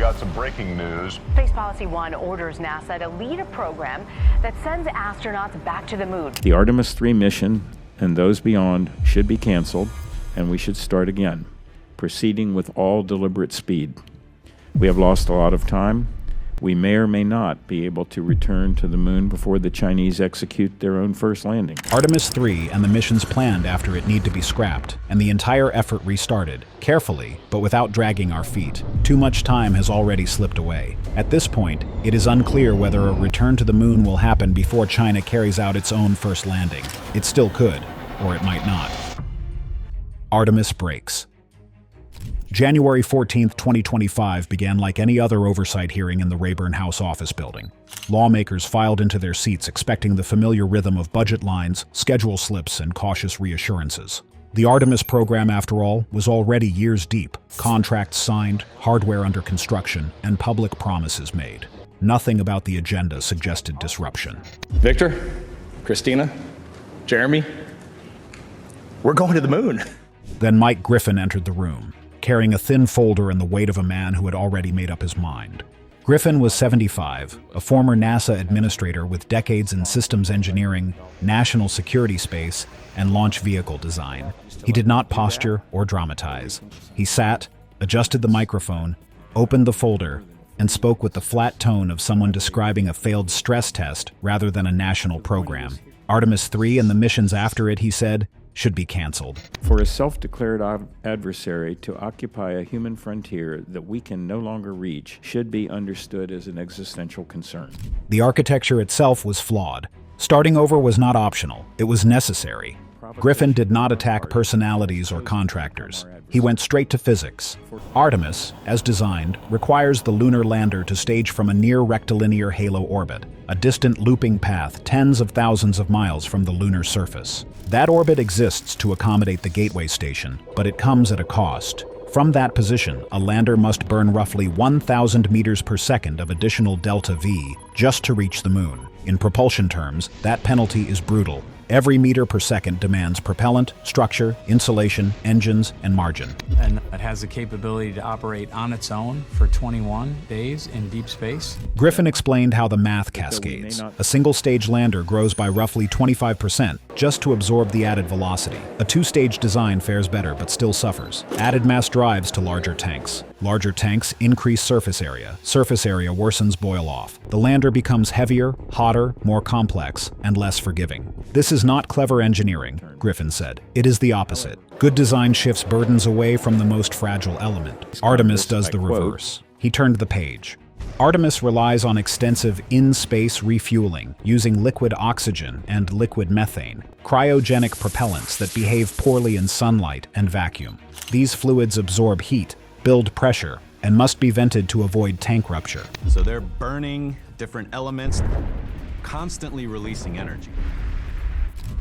got some breaking news. Space Policy One orders NASA to lead a program that sends astronauts back to the moon. The Artemis 3 mission and those beyond should be canceled, and we should start again, proceeding with all deliberate speed. We have lost a lot of time. We may or may not be able to return to the moon before the Chinese execute their own first landing. Artemis 3 and the missions planned after it need to be scrapped, and the entire effort restarted, carefully, but without dragging our feet. Too much time has already slipped away. At this point, it is unclear whether a return to the moon will happen before China carries out its own first landing. It still could, or it might not. Artemis breaks. January 14, 2025 began like any other oversight hearing in the Rayburn House office building. Lawmakers filed into their seats expecting the familiar rhythm of budget lines, schedule slips, and cautious reassurances. The Artemis program, after all, was already years deep. Contracts signed, hardware under construction, and public promises made. Nothing about the agenda suggested disruption. Victor, Christina, Jeremy, we're going to the moon. Then Mike Griffin entered the room, carrying a thin folder and the weight of a man who had already made up his mind. Griffin was 75, a former NASA administrator with decades in systems engineering, national security space, and launch vehicle design. He did not posture or dramatize. He sat, adjusted the microphone, opened the folder, and spoke with the flat tone of someone describing a failed stress test rather than a national program. Artemis 3 and the missions after it, he said, should be canceled. For a self-declared adversary to occupy a human frontier that we can no longer reach should be understood as an existential concern. The architecture itself was flawed. Starting over was not optional, it was necessary. Griffin did not attack personalities or contractors. He went straight to physics. Artemis, as designed, requires the lunar lander to stage from a near rectilinear halo orbit, a distant looping path tens of thousands of miles from the lunar surface. That orbit exists to accommodate the gateway station, but it comes at a cost. From that position, a lander must burn roughly 1,000 meters per second of additional delta V just to reach the moon. In propulsion terms, that penalty is brutal. Every meter per second demands propellant, structure, insulation, engines, and margin. And it has the capability to operate on its own for 21 days in deep space. Griffin explained how the math cascades. A single-stage lander grows by roughly 25% just to absorb the added velocity. A two-stage design fares better but still suffers. Added mass drives to larger tanks. Larger tanks increase surface area. Surface area worsens boil-off. The lander becomes heavier, hotter, more complex, and less forgiving. This is not clever engineering, Griffin said. It is the opposite. Good design shifts burdens away from the most fragile element. Artemis does the reverse. He turned the page. Artemis relies on extensive in-space refueling using liquid oxygen and liquid methane, cryogenic propellants that behave poorly in sunlight and vacuum. These fluids absorb heat, build pressure, and must be vented to avoid tank rupture. So they're burning different elements, constantly releasing energy.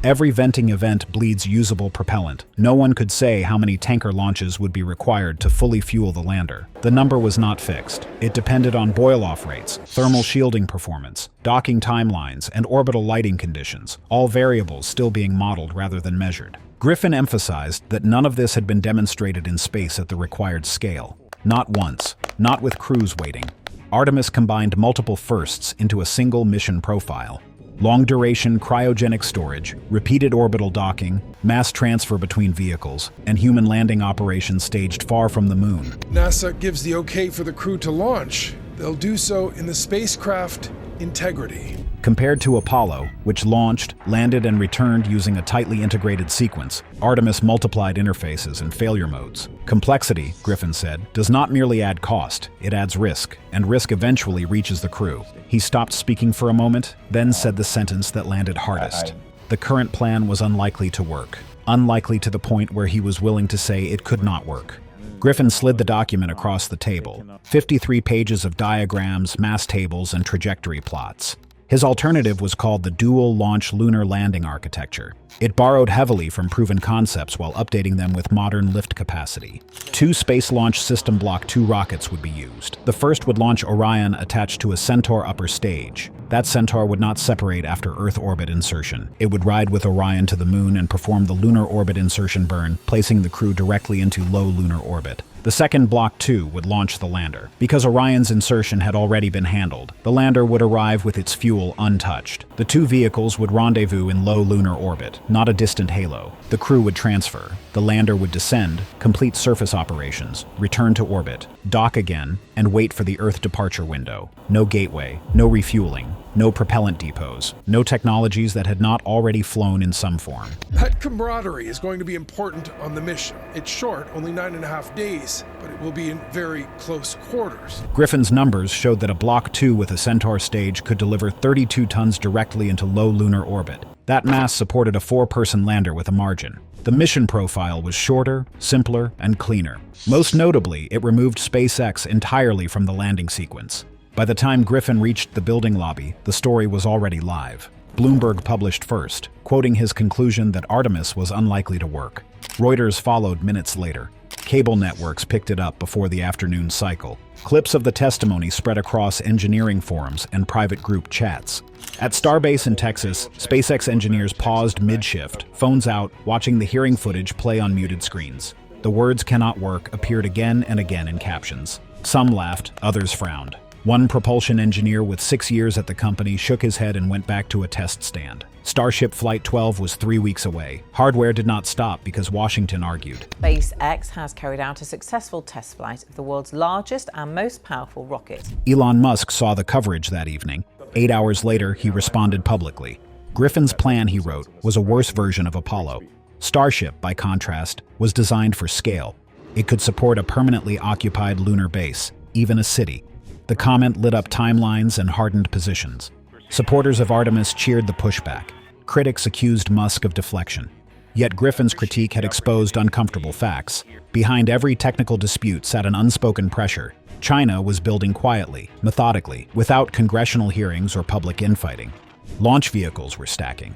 Every venting event bleeds usable propellant. No one could say how many tanker launches would be required to fully fuel the lander. The number was not fixed. It depended on boil-off rates, thermal shielding performance, docking timelines, and orbital lighting conditions, all variables still being modeled rather than measured. Griffin emphasized that none of this had been demonstrated in space at the required scale. Not once, not with crews waiting. Artemis combined multiple firsts into a single mission profile. Long-duration cryogenic storage, repeated orbital docking, mass transfer between vehicles, and human landing operations staged far from the moon. NASA gives the okay for the crew to launch. They'll do so in the spacecraft integrity. Compared to Apollo, which launched, landed, and returned using a tightly integrated sequence, Artemis multiplied interfaces and failure modes. Complexity, Griffin said, does not merely add cost, it adds risk, and risk eventually reaches the crew. He stopped speaking for a moment, then said the sentence that landed hardest. The current plan was unlikely to work. Unlikely to the point where he was willing to say it could not work. Griffin slid the document across the table. 53 pages of diagrams, mass tables, and trajectory plots. His alternative was called the Dual Launch Lunar Landing Architecture. It borrowed heavily from proven concepts while updating them with modern lift capacity. 2 Space Launch System Block 2 rockets would be used. The first would launch Orion attached to a Centaur upper stage. That Centaur would not separate after Earth orbit insertion. It would ride with Orion to the moon and perform the lunar orbit insertion burn, placing the crew directly into low lunar orbit. The second Block 2 would launch the lander. Because Orion's insertion had already been handled, the lander would arrive with its fuel untouched. The two vehicles would rendezvous in low lunar orbit, not a distant halo. The crew would transfer. The lander would descend, complete surface operations, return to orbit, dock again, and wait for the Earth departure window. No gateway, no refueling, no propellant depots, no technologies that had not already flown in some form. That camaraderie is going to be important on the mission. It's short, only 9.5 days, but it will be in very close quarters. Griffin's numbers showed that a Block 2 with a Centaur stage could deliver 32 tons directly into low lunar orbit. That mass supported a 4-person lander with a margin. The mission profile was shorter, simpler, and cleaner. Most notably, it removed SpaceX entirely from the landing sequence. By the time Griffin reached the building lobby, the story was already live. Bloomberg published first, quoting his conclusion that Artemis was unlikely to work. Reuters followed minutes later. Cable networks picked it up before the afternoon cycle. Clips of the testimony spread across engineering forums and private group chats. At Starbase in Texas, SpaceX engineers paused mid-shift, phones out, watching the hearing footage play on muted screens. The words "cannot work" appeared again and again in captions. Some laughed, others frowned. One propulsion engineer with 6 years at the company shook his head and went back to a test stand. Starship Flight 12 was 3 weeks away. Hardware did not stop because Washington argued. SpaceX has carried out a successful test flight of the world's largest and most powerful rocket. Elon Musk saw the coverage that evening. 8 hours later, he responded publicly. Griffin's plan, he wrote, was a worse version of Apollo. Starship, by contrast, was designed for scale. It could support a permanently occupied lunar base, even a city. The comment lit up timelines and hardened positions. Supporters of Artemis cheered the pushback. Critics accused Musk of deflection. Yet Griffin's critique had exposed uncomfortable facts. Behind every technical dispute sat an unspoken pressure. China was building quietly, methodically, without congressional hearings or public infighting. Launch vehicles were stacking.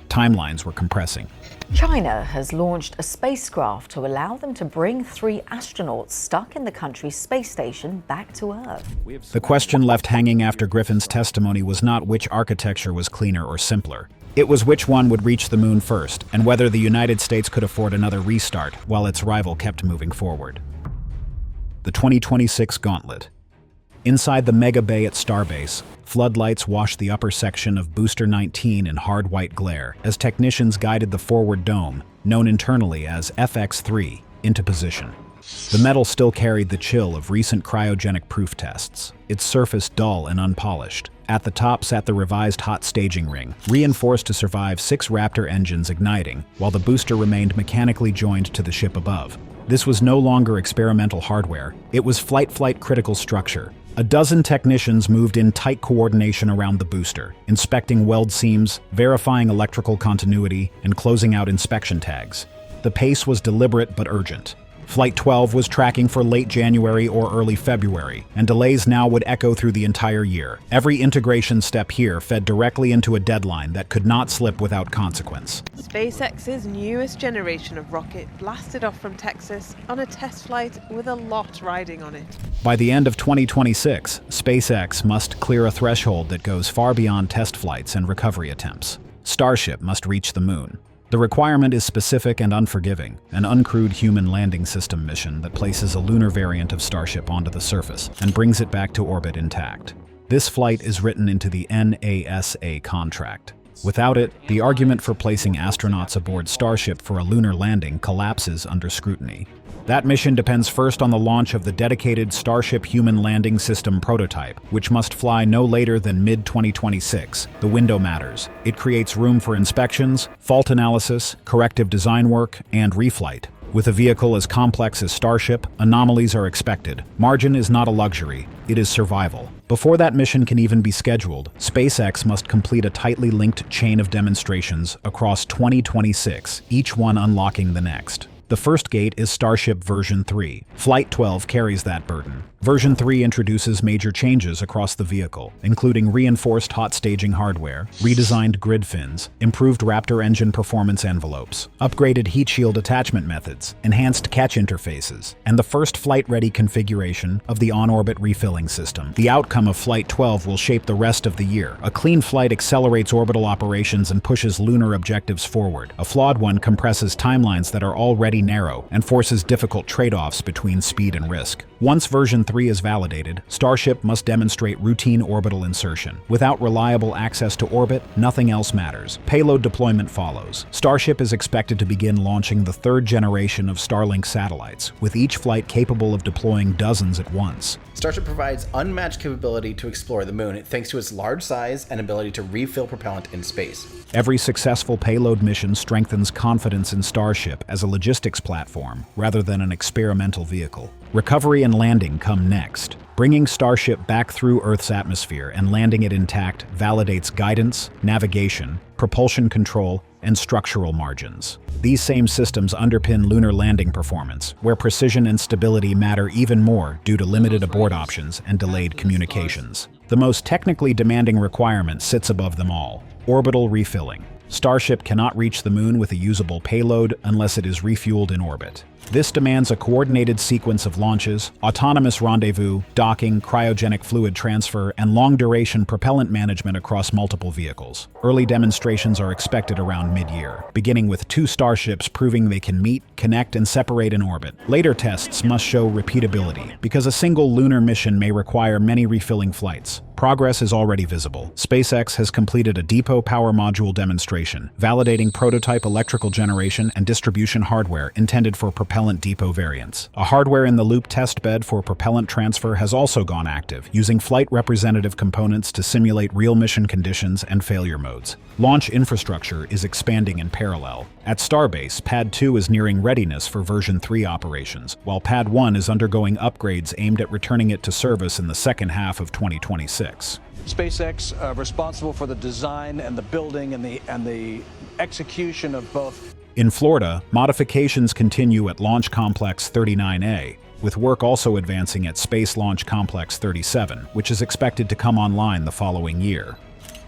Timelines were compressing. China has launched a spacecraft to allow them to bring 3 astronauts stuck in the country's space station back to Earth. The question left hanging after Griffin's testimony was not which architecture was cleaner or simpler. It was which one would reach the moon first, and whether the United States could afford another restart while its rival kept moving forward. The 2026 Gauntlet. Inside the mega bay at Starbase, floodlights washed the upper section of Booster 19 in hard white glare as technicians guided the forward dome, known internally as FX3, into position. The metal still carried the chill of recent cryogenic proof tests, its surface dull and unpolished. At the top sat the revised hot staging ring, reinforced to survive 6 Raptor engines igniting, while the booster remained mechanically joined to the ship above. This was no longer experimental hardware, it was flight critical structure. A dozen technicians moved in tight coordination around the booster, inspecting weld seams, verifying electrical continuity, and closing out inspection tags. The pace was deliberate but urgent. Flight 12 was tracking for late January or early February, and delays now would echo through the entire year. Every integration step here fed directly into a deadline that could not slip without consequence. SpaceX's newest generation of rocket blasted off from Texas on a test flight with a lot riding on it. By the end of 2026, SpaceX must clear a threshold that goes far beyond test flights and recovery attempts. Starship must reach the moon. The requirement is specific and unforgiving, an uncrewed human landing system mission that places a lunar variant of Starship onto the surface and brings it back to orbit intact. This flight is written into the NASA contract. Without it, the argument for placing astronauts aboard Starship for a lunar landing collapses under scrutiny. That mission depends first on the launch of the dedicated Starship Human Landing System prototype, which must fly no later than mid-2026. The window matters. It creates room for inspections, fault analysis, corrective design work, and reflight. With a vehicle as complex as Starship, anomalies are expected. Margin is not a luxury, it is survival. Before that mission can even be scheduled, SpaceX must complete a tightly linked chain of demonstrations across 2026, each one unlocking the next. The first gate is Starship version 3. Flight 12 carries that burden. Version 3 introduces major changes across the vehicle, including reinforced hot staging hardware, redesigned grid fins, improved Raptor engine performance envelopes, upgraded heat shield attachment methods, enhanced catch interfaces, and the first flight-ready configuration of the on-orbit refilling system. The outcome of Flight 12 will shape the rest of the year. A clean flight accelerates orbital operations and pushes lunar objectives forward. A flawed one compresses timelines that are already narrow and forces difficult trade-offs between speed and risk. Once version 3 is validated, Starship must demonstrate routine orbital insertion. Without reliable access to orbit, nothing else matters. Payload deployment follows. Starship is expected to begin launching the third generation of Starlink satellites, with each flight capable of deploying dozens at once. Starship provides unmatched capability to explore the moon thanks to its large size and ability to refill propellant in space. Every successful payload mission strengthens confidence in Starship as a logistics platform rather than an experimental vehicle. Recovery and landing come next. Bringing Starship back through Earth's atmosphere and landing it intact validates guidance, navigation, propulsion control, and structural margins. These same systems underpin lunar landing performance, where precision and stability matter even more due to limited abort options and delayed communications. The most technically demanding requirement sits above them all: orbital refilling. Starship cannot reach the moon with a usable payload unless it is refueled in orbit. This demands a coordinated sequence of launches, autonomous rendezvous, docking, cryogenic fluid transfer, and long-duration propellant management across multiple vehicles. Early demonstrations are expected around mid-year, beginning with 2 Starships proving they can meet, connect, and separate in orbit. Later tests must show repeatability, because a single lunar mission may require many refilling flights. Progress is already visible. SpaceX has completed a depot power module demonstration, validating prototype electrical generation and distribution hardware intended for propellant depot variants. A hardware-in-the-loop testbed for propellant transfer has also gone active, using flight representative components to simulate real mission conditions and failure modes. Launch infrastructure is expanding in parallel. At Starbase, Pad 2 is nearing readiness for version 3 operations, while Pad 1 is undergoing upgrades aimed at returning it to service in the second half of 2026. SpaceX responsible for the design and the building and the execution of both. In Florida, modifications continue at Launch Complex 39A, with work also advancing at Space Launch Complex 37, which is expected to come online the following year.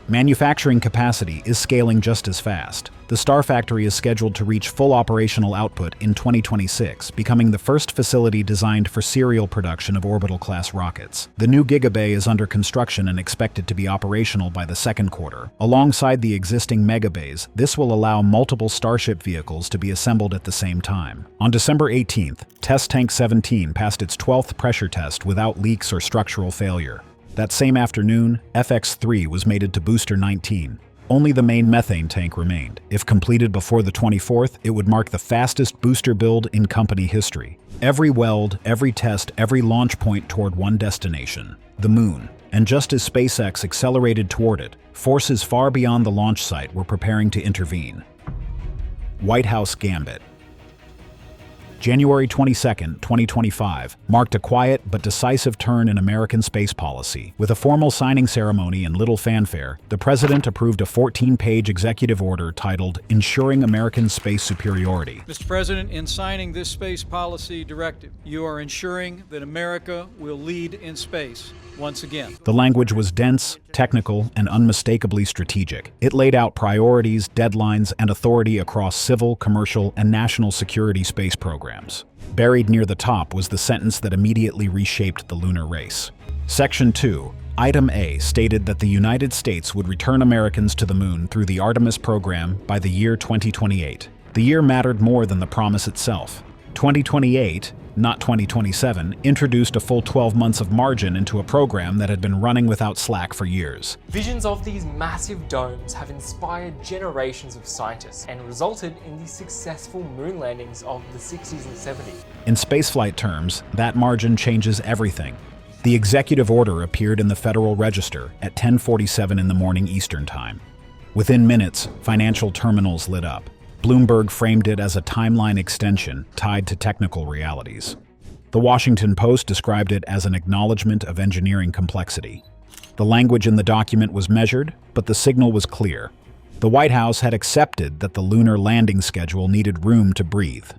Manufacturing capacity is scaling just as fast. The Star Factory is scheduled to reach full operational output in 2026, becoming the first facility designed for serial production of orbital-class rockets. The new Gigabay is under construction and expected to be operational by the second quarter. Alongside the existing Megabays, this will allow multiple Starship vehicles to be assembled at the same time. On December 18th, Test Tank 17 passed its 12th pressure test without leaks or structural failure. That same afternoon, FX-3 was mated to Booster 19. Only the main methane tank remained. If completed before the 24th, it would mark the fastest booster build in company history. Every weld, every test, every launch point toward one destination: the moon. And just as SpaceX accelerated toward it, forces far beyond the launch site were preparing to intervene. White House Gambit. January 22, 2025, marked a quiet but decisive turn in American space policy. With a formal signing ceremony and little fanfare, the president approved a 14-page executive order titled Ensuring American Space Superiority. Mr. President, in signing this space policy directive, you are ensuring that America will lead in space once again. The language was dense, technical, and unmistakably strategic. It laid out priorities, deadlines, and authority across civil, commercial, and national security space programs. Buried near the top was the sentence that immediately reshaped the lunar race. Section 2, Item A, stated that the United States would return Americans to the moon through the Artemis program by the year 2028. The year mattered more than the promise itself. 2028, not 2027, introduced a full 12 months of margin into a program that had been running without slack for years. Visions of these massive domes have inspired generations of scientists and resulted in the successful moon landings of the 60s and 70s. In spaceflight terms, that margin changes everything. The executive order appeared in the Federal Register at 10:47 in the morning Eastern Time. Within minutes, financial terminals lit up. Bloomberg framed it as a timeline extension tied to technical realities. The Washington Post described it as an acknowledgement of engineering complexity. The language in the document was measured, but the signal was clear. The White House had accepted that the lunar landing schedule needed room to breathe.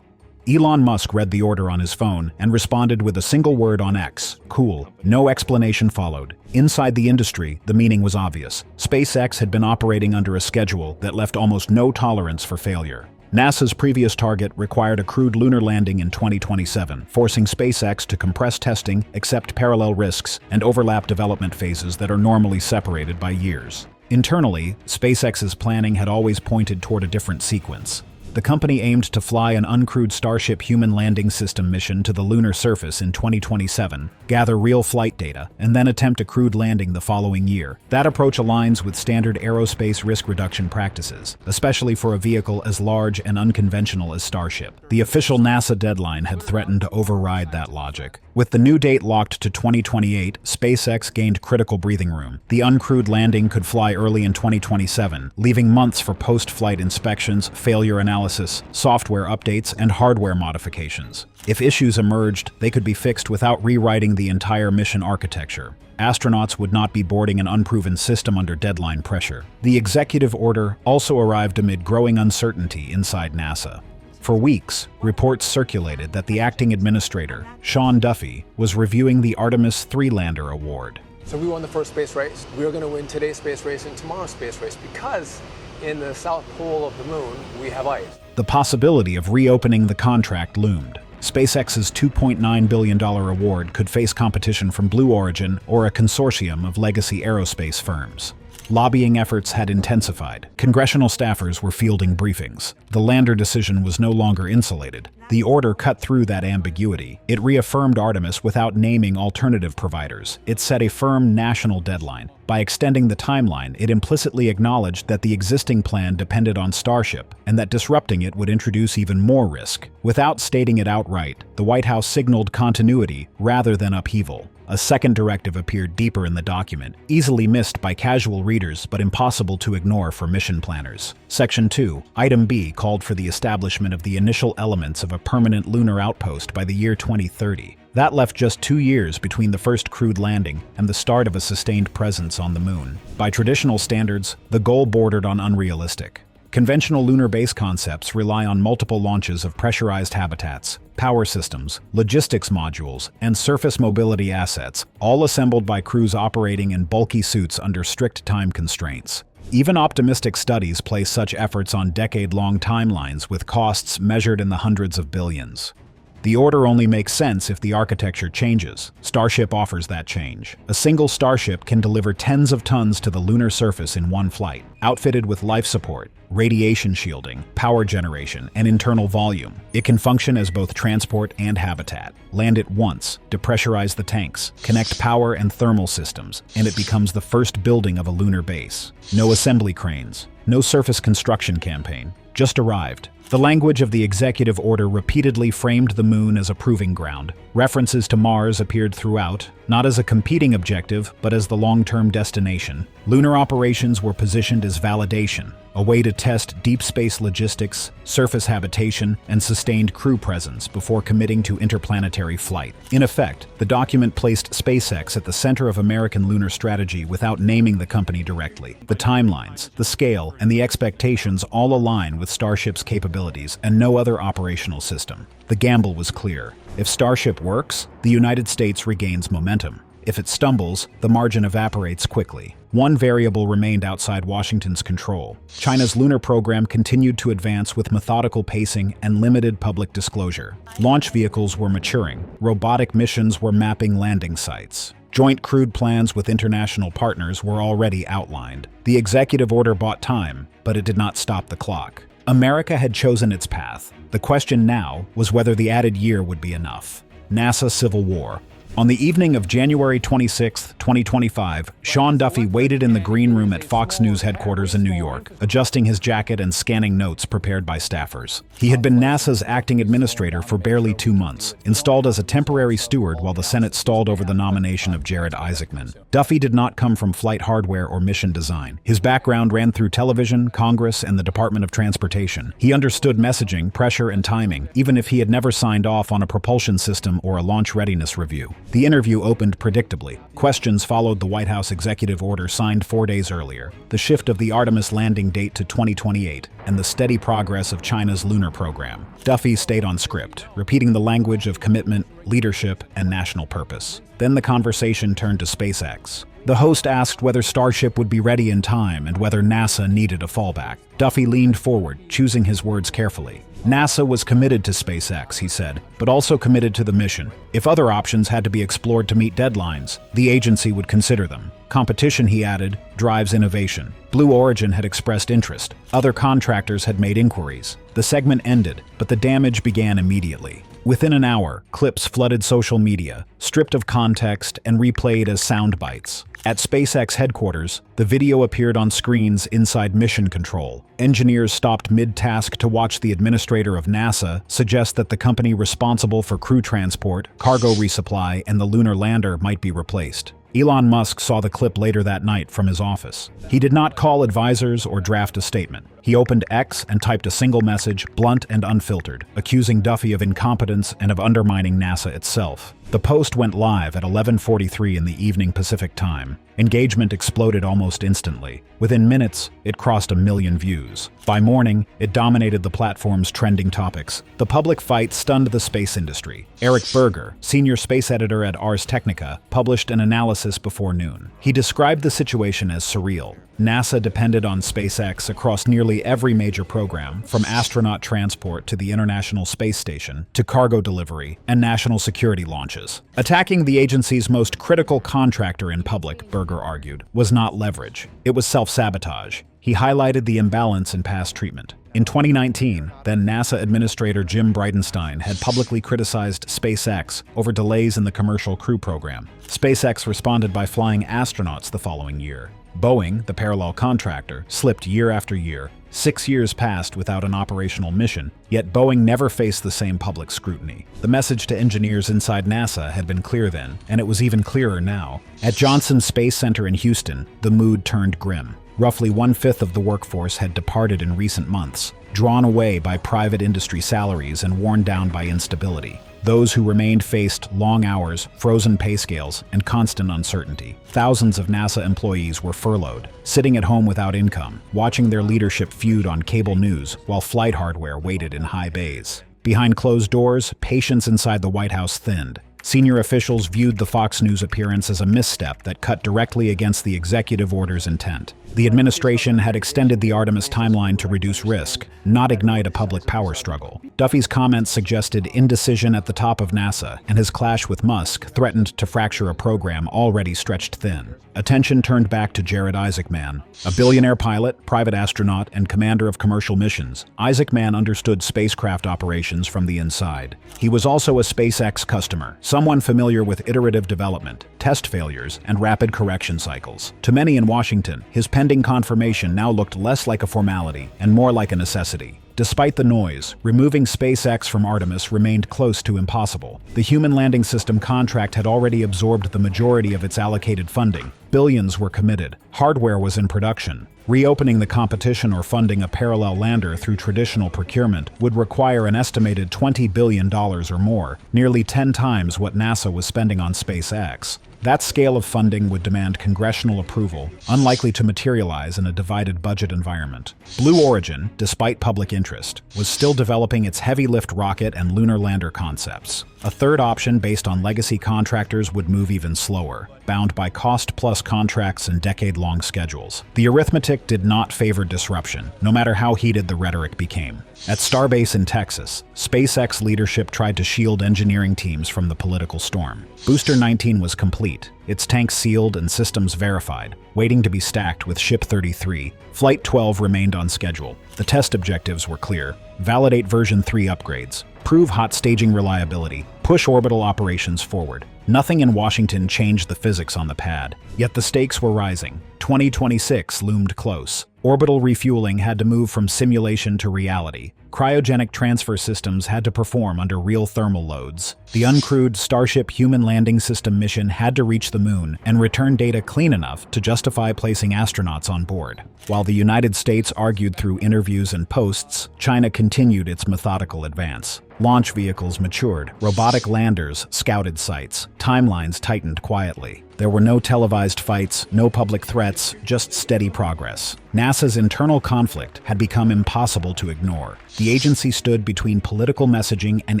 Elon Musk read the order on his phone and responded with a single word on X: cool. No explanation followed. Inside the industry, the meaning was obvious. SpaceX had been operating under a schedule that left almost no tolerance for failure. NASA's previous target required a crewed lunar landing in 2027, forcing SpaceX to compress testing, accept parallel risks, and overlap development phases that are normally separated by years. Internally, SpaceX's planning had always pointed toward a different sequence. The company aimed to fly an uncrewed Starship human landing system mission to the lunar surface in 2027, gather real flight data, and then attempt a crewed landing the following year. That approach aligns with standard aerospace risk reduction practices, especially for a vehicle as large and unconventional as Starship. The official NASA deadline had threatened to override that logic. With the new date locked to 2028, SpaceX gained critical breathing room. The uncrewed landing could fly early in 2027, leaving months for post-flight inspections, failure analysis, software updates, and hardware modifications. If issues emerged, they could be fixed without rewriting the entire mission architecture. Astronauts would not be boarding an unproven system under deadline pressure. The executive order also arrived amid growing uncertainty inside NASA. For weeks, reports circulated that the acting administrator, Sean Duffy, was reviewing the Artemis Three lander award. So we won the first space race. We are going to win today's space race and tomorrow's space race because in the south pole of the moon, we have ice. The possibility of reopening the contract loomed. SpaceX's $2.9 billion award could face competition from Blue Origin or a consortium of legacy aerospace firms. Lobbying efforts had intensified. Congressional staffers were fielding briefings. The lander decision was no longer insulated. The order cut through that ambiguity. It reaffirmed Artemis without naming alternative providers. It set a firm national deadline. By extending the timeline, it implicitly acknowledged that the existing plan depended on Starship, and that disrupting it would introduce even more risk. Without stating it outright, the White House signaled continuity rather than upheaval. A second directive appeared deeper in the document, easily missed by casual readers but impossible to ignore for mission planners. Section 2, Item B, called for the establishment of the initial elements of a permanent lunar outpost by the year 2030. That left just 2 years between the first crewed landing and the start of a sustained presence on the moon. By traditional standards, the goal bordered on unrealistic. Conventional lunar base concepts rely on multiple launches of pressurized habitats, power systems, logistics modules, and surface mobility assets, all assembled by crews operating in bulky suits under strict time constraints. Even optimistic studies place such efforts on decade-long timelines with costs measured in the hundreds of billions. The order only makes sense if the architecture changes. Starship offers that change. A single Starship can deliver tens of tons to the lunar surface in one flight, outfitted with life support, radiation shielding, power generation, and internal volume. It can function as both transport and habitat. Land it once, depressurize the tanks, connect power and thermal systems, and it becomes the first building of a lunar base. No assembly cranes, no surface construction campaign, just arrived. The language of the executive order repeatedly framed the moon as a proving ground. References to Mars appeared throughout, not as a competing objective, but as the long-term destination. Lunar operations were positioned as validation, a way to test deep space logistics, surface habitation, and sustained crew presence before committing to interplanetary flight. In effect, the document placed SpaceX at the center of American lunar strategy without naming the company directly. The timelines, the scale, and the expectations all align with Starship's capabilities and no other operational system. The gamble was clear. If Starship works, the United States regains momentum. If it stumbles, the margin evaporates quickly. One variable remained outside Washington's control. China's lunar program continued to advance with methodical pacing and limited public disclosure. Launch vehicles were maturing. Robotic missions were mapping landing sites. Joint crewed plans with international partners were already outlined. The executive order bought time, but it did not stop the clock. America had chosen its path. The question now was whether the added year would be enough. NASA Civil War. On the evening of January 26, 2025, Sean Duffy waited in the green room at Fox News headquarters in New York, adjusting his jacket and scanning notes prepared by staffers. He had been NASA's acting administrator for barely 2 months, installed as a temporary steward while the Senate stalled over the nomination of Jared Isaacman. Duffy did not come from flight hardware or mission design. His background ran through television, Congress, and the Department of Transportation. He understood messaging, pressure, and timing, even if he had never signed off on a propulsion system or a launch readiness review. The interview opened predictably. Questions followed the White House executive order signed 4 days earlier, the shift of the Artemis landing date to 2028, and the steady progress of China's lunar program. Duffy stayed on script, repeating the language of commitment, leadership, and national purpose. Then the conversation turned to SpaceX. The host asked whether Starship would be ready in time and whether NASA needed a fallback. Duffy leaned forward, choosing his words carefully. NASA was committed to SpaceX, he said, but also committed to the mission. If other options had to be explored to meet deadlines, the agency would consider them. Competition, he added, drives innovation. Blue Origin had expressed interest. Other contractors had made inquiries. The segment ended, but the damage began immediately. Within an hour, clips flooded social media, stripped of context and replayed as sound bites. At SpaceX headquarters, the video appeared on screens inside Mission Control. Engineers stopped mid-task to watch the administrator of NASA suggest that the company responsible for crew transport, cargo resupply, and the lunar lander might be replaced. Elon Musk saw the clip later that night from his office. He did not call advisors or draft a statement. He opened X and typed a single message, blunt and unfiltered, accusing Duffy of incompetence and of undermining NASA itself. The post went live at 11:43 in the evening Pacific time. Engagement exploded almost instantly. Within minutes, it crossed 1 million views. By morning, it dominated the platform's trending topics. The public fight stunned the space industry. Eric Berger, senior space editor at Ars Technica, published an analysis before noon. He described the situation as surreal. NASA depended on SpaceX across nearly every major program, from astronaut transport to the International Space Station, to cargo delivery and national security launches. Attacking the agency's most critical contractor in public, Berger argued, was not leverage. It was self-sabotage. He highlighted the imbalance in past treatment. In 2019, then NASA Administrator Jim Bridenstine had publicly criticized SpaceX over delays in the commercial crew program. SpaceX responded by flying astronauts the following year. Boeing, the parallel contractor, slipped year after year. 6 years passed without an operational mission, yet Boeing never faced the same public scrutiny. The message to engineers inside NASA had been clear then, and it was even clearer now. At Johnson Space Center in Houston, the mood turned grim. Roughly 1/5 of the workforce had departed in recent months, drawn away by private industry salaries and worn down by instability. Those who remained faced long hours, frozen pay scales, and constant uncertainty. Thousands of NASA employees were furloughed, sitting at home without income, watching their leadership feud on cable news while flight hardware waited in high bays. Behind closed doors, patience inside the White House thinned. Senior officials viewed the Fox News appearance as a misstep that cut directly against the executive order's intent. The administration had extended the Artemis timeline to reduce risk, not ignite a public power struggle. Duffy's comments suggested indecision at the top of NASA, and his clash with Musk threatened to fracture a program already stretched thin. Attention turned back to Jared Isaacman. A billionaire pilot, private astronaut, and commander of commercial missions, Isaacman understood spacecraft operations from the inside. He was also a SpaceX customer, someone familiar with iterative development, test failures, and rapid correction cycles. To many in Washington, his pending confirmation now looked less like a formality and more like a necessity. Despite the noise, removing SpaceX from Artemis remained close to impossible. The Human Landing System contract had already absorbed the majority of its allocated funding. Billions were committed. Hardware was in production. Reopening the competition or funding a parallel lander through traditional procurement would require an estimated $20 billion or more, nearly 10 times what NASA was spending on SpaceX. That scale of funding would demand congressional approval, unlikely to materialize in a divided budget environment. Blue Origin, despite public interest, was still developing its heavy-lift rocket and lunar lander concepts. A third option based on legacy contractors would move even slower, bound by cost-plus contracts and decade-long schedules. The arithmetic did not favor disruption, no matter how heated the rhetoric became. At Starbase in Texas, SpaceX leadership tried to shield engineering teams from the political storm. Booster 19 was complete, its tanks sealed and systems verified, waiting to be stacked with Ship 33. Flight 12 remained on schedule. The test objectives were clear. Validate version 3 upgrades. Prove hot staging reliability. Push orbital operations forward. Nothing in Washington changed the physics on the pad, yet the stakes were rising. 2026 loomed close. Orbital refueling had to move from simulation to reality. Cryogenic transfer systems had to perform under real thermal loads. The uncrewed Starship Human Landing System mission had to reach the moon and return data clean enough to justify placing astronauts on board. While the United States argued through interviews and posts, China continued its methodical advance. Launch vehicles matured, robotic landers scouted sites, timelines tightened quietly. There were no televised fights, no public threats, just steady progress. NASA's internal conflict had become impossible to ignore. The agency stood between political messaging and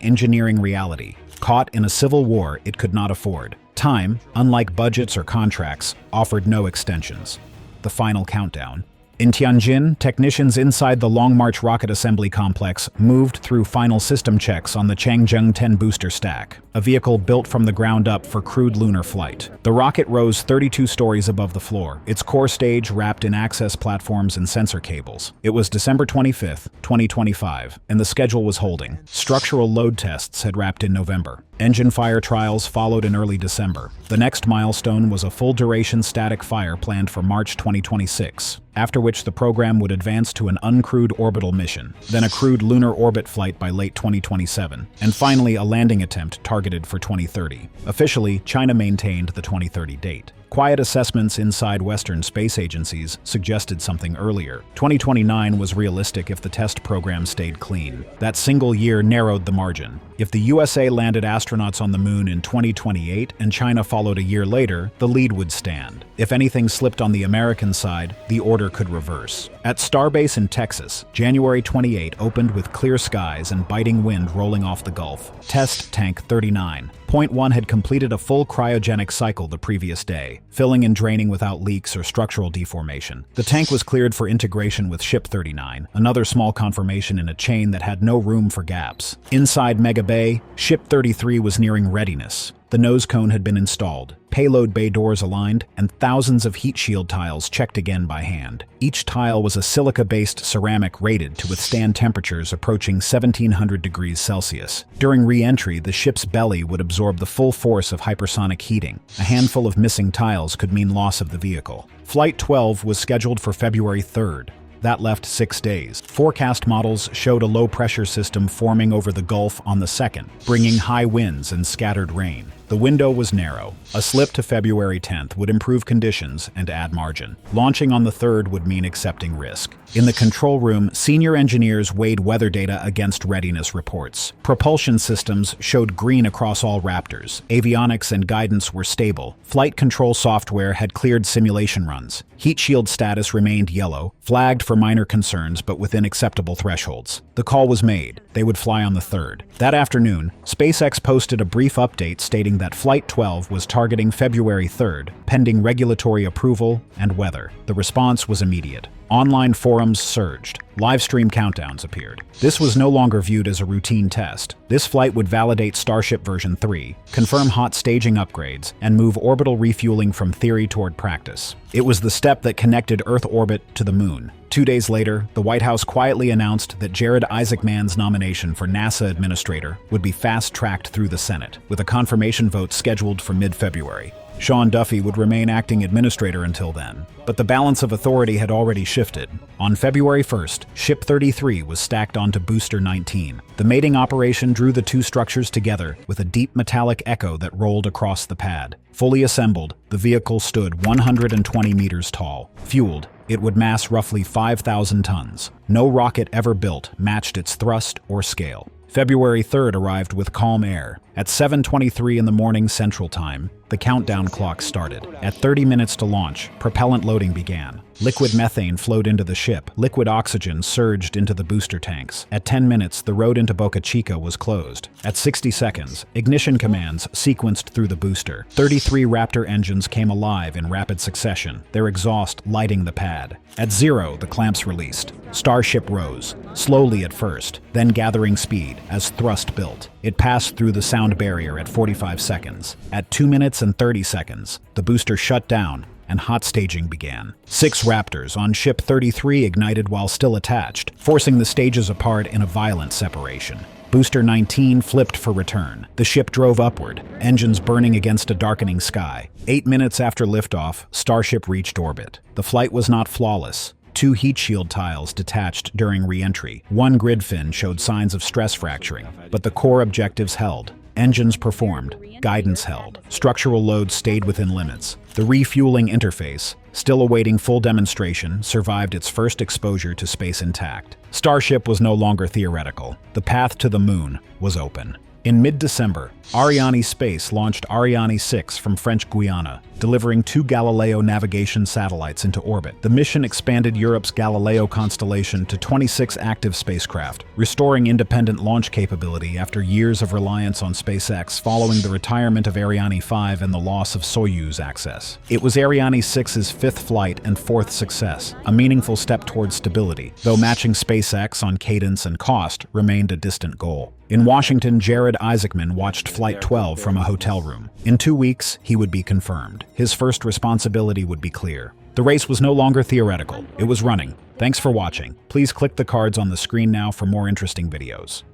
engineering reality, caught in a civil war it could not afford. Time, unlike budgets or contracts, offered no extensions. The final countdown. In Tianjin, technicians inside the Long March rocket assembly complex moved through final system checks on the Changzheng 10 booster stack, a vehicle built from the ground up for crewed lunar flight. The rocket rose 32 stories above the floor, its core stage wrapped in access platforms and sensor cables. It was December 25, 2025, and the schedule was holding. Structural load tests had wrapped in November. Engine fire trials followed in early December. The next milestone was a full-duration static fire planned for March 2026, after which the program would advance to an uncrewed orbital mission, then a crewed lunar orbit flight by late 2027, and finally a landing attempt targeted for 2030. Officially, China maintained the 2030 date. Quiet assessments inside Western space agencies suggested something earlier. 2029 was realistic if the test program stayed clean. That single year narrowed the margin. If the USA landed astronauts on the moon in 2028 and China followed a year later, the lead would stand. If anything slipped on the American side, the order could reverse. At Starbase in Texas, January 28 opened with clear skies and biting wind rolling off the Gulf. Test Tank 39. Point 1 had completed a full cryogenic cycle the previous day, filling and draining without leaks or structural deformation. The tank was cleared for integration with Ship 39, another small conformation in a chain that had no room for gaps. Inside Mega Bay, Ship 33 was nearing readiness. The nose cone had been installed, payload bay doors aligned, and thousands of heat shield tiles checked again by hand. Each tile was a silica-based ceramic rated to withstand temperatures approaching 1700 degrees Celsius. During re-entry, the ship's belly would absorb the full force of hypersonic heating. A handful of missing tiles could mean loss of the vehicle. Flight 12 was scheduled for February 3rd. That left 6 days. Forecast models showed a low-pressure system forming over the Gulf on the 2nd, bringing high winds and scattered rain. The window was narrow. A slip to February 10th would improve conditions and add margin. Launching on the 3rd would mean accepting risk. In the control room, senior engineers weighed weather data against readiness reports. Propulsion systems showed green across all Raptors. Avionics and guidance were stable. Flight control software had cleared simulation runs. Heat shield status remained yellow, flagged for minor concerns but within acceptable thresholds. The call was made. They would fly on the 3rd. That afternoon, SpaceX posted a brief update stating that Flight 12 was targeting February 3rd, pending regulatory approval and weather. The response was immediate. Online forums surged. Live-stream countdowns appeared. This was no longer viewed as a routine test. This flight would validate Starship version 3, confirm hot staging upgrades, and move orbital refueling from theory toward practice. It was the step that connected Earth orbit to the moon. 2 days later, the White House quietly announced that Jared Isaacman's nomination for NASA administrator would be fast-tracked through the Senate, with a confirmation vote scheduled for mid-February. Sean Duffy would remain acting administrator until then, but the balance of authority had already shifted. On February 1st, Ship 33 was stacked onto Booster 19. The mating operation drew the two structures together with a deep metallic echo that rolled across the pad. Fully assembled, the vehicle stood 120 meters tall. Fueled, it would mass roughly 5,000 tons. No rocket ever built matched its thrust or scale. February 3rd arrived with calm air. At 7:23 in the morning Central Time, the countdown clock started. At 30 minutes to launch, propellant loading began. Liquid methane flowed into the ship. Liquid oxygen surged into the booster tanks. At 10 minutes, the road into Boca Chica was closed. At 60 seconds, ignition commands sequenced through the booster. 33 Raptor engines came alive in rapid succession, their exhaust lighting the pad. At 0, the clamps released. Starship rose, slowly at first, then gathering speed as thrust built. It passed through the sound barrier at 45 seconds. At 2 minutes and 30 seconds, the booster shut down and hot staging began. 6 Raptors on Ship 33 ignited while still attached, forcing the stages apart in a violent separation. Booster 19 flipped for return. The ship drove upward, engines burning against a darkening sky. 8 minutes after liftoff, Starship reached orbit. The flight was not flawless. 2 heat shield tiles detached during re-entry. 1 grid fin showed signs of stress fracturing, but the core objectives held. Engines performed, guidance held, structural loads stayed within limits. The refueling interface, still awaiting full demonstration, survived its first exposure to space intact. Starship was no longer theoretical. The path to the moon was open. In mid-December, Ariane Space launched Ariane 6 from French Guiana, delivering 2 Galileo navigation satellites into orbit. The mission expanded Europe's Galileo constellation to 26 active spacecraft, restoring independent launch capability after years of reliance on SpaceX following the retirement of Ariane 5 and the loss of Soyuz access. It was Ariane 6's 5th flight and 4th success, a meaningful step towards stability, though matching SpaceX on cadence and cost remained a distant goal. In Washington, Jared Isaacman watched Flight 12 from a hotel room. In 2 weeks, he would be confirmed. His first responsibility would be clear. The race was no longer theoretical. It was running. Thanks for watching. Please click the cards on the screen now for more interesting videos.